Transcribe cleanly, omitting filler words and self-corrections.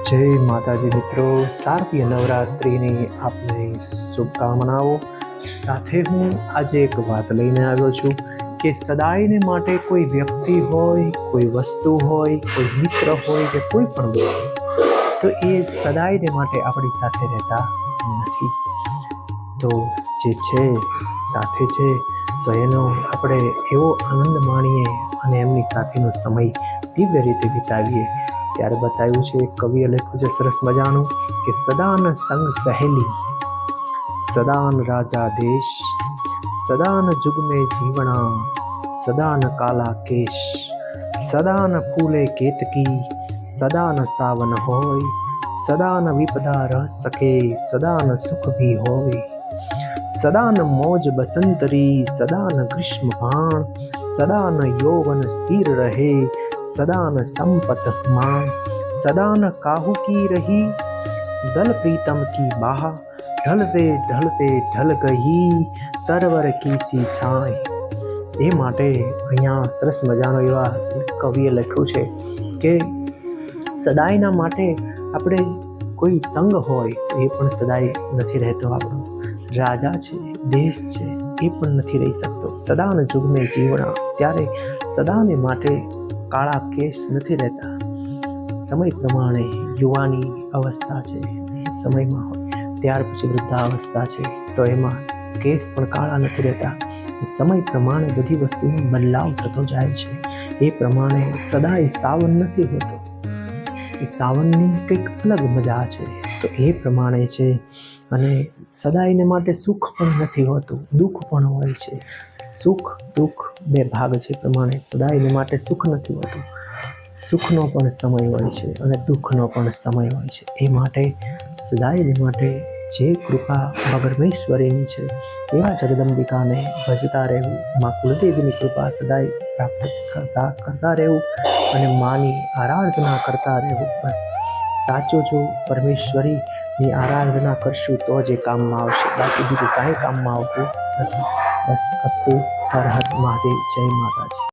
જય માતાજી મિત્રો, શારદીય નવરાત્રિની આપને શુભકામનાઓ સાથે હું આજે એક વાત લઈને આવ્યો છું કે સદાયને માટે કોઈ વ્યક્તિ હોય, કોઈ વસ્તુ હોય, કોઈ મિત્ર હોય કે કોઈ પણ હોય તો એ સદાયને માટે આપણી સાથે રહેતા નથી. તો જે છે સાથે છે તો એનો આપણે એવો આનંદ માણીએ અને એમની સાથેનો સમય દિવ્ય રીતે વિતાવીએ. ત્યારે બતાવ્યું છે, કવિએ લખ્યું છે સરસ મજાનું કે સદાન સંગ સહેલી, સદાન રાજા દેશ, સદાન જુગ में જીવણા, સદાન કાલા કેશ, સદાન ફૂલે કેતકી, સદાન સાવન હોય, સદાન વિપદા રહ સકે, સદાન સુખ ભી હોય, સદાન મોજ બસંતરી, સદાન ગ્રીષ્મ ભાણ, સદાન यौवन स्थिर रहे, सदान संपत मान, सदान काहू की रही, दल प्रीतम की बाह, ढलते ढलते ढल गई, तरवर की सी छाय. એ માટે અહીંયા સરસ મજાનો એવા કવિએ લખ્યું છે કે સદાયના માટે આપણે કોઈ સંગ હોય એ પણ સદાય નથી રહેતો. આપણો રાજા છે, દેશ છે, એ પણ નથી રહી શકતો. સદાન જુગને જીવણા, ત્યારે સદાને માટે કાળા કેશ નથી રહેતા. સમય પ્રમાણે યુવાની અવસ્થા છે એ સમયમાં હોય, ત્યાર પછી વૃદ્ધાવસ્થા છે તો એમાં કેશ પણ કાળા નથી રહેતા. સમય પ્રમાણે બધી વસ્તુનો બદલાવ થતો જાય છે. એ પ્રમાણે સદાય સાવન નથી હોતો, એ સાવનની કંઈક અલગ મજા છે. તો એ પ્રમાણે છે. અને સદાયને માટે સુખ પણ નથી હોતું, દુઃખ પણ હોય છે. સુખ દુઃખ બે ભાગ છે. પ્રમાણે સદાયને માટે સુખ નથી હોતું, સુખનો પણ સમય હોય છે અને દુઃખનો પણ સમય હોય છે. એ માટે સદાયને માટે જે કૃપા ભગરમેશ્વરીની છે એવા જગદંબિકાને ભજતા રહેવું, મા કુલદેવીની કૃપા સદાય પ્રાપ્ત કરતા રહેવું અને માની આરાધના કરતા રહેવું. બસ સાચું જો પરમેશ્વરીની આરાધના કરશું તો જ એ કામમાં આવશે, બાકી બીજું કાંઈ કામમાં આવતું નથી. બસ અસ્તુ. હર હર મહાદેવ. જય માતાજી.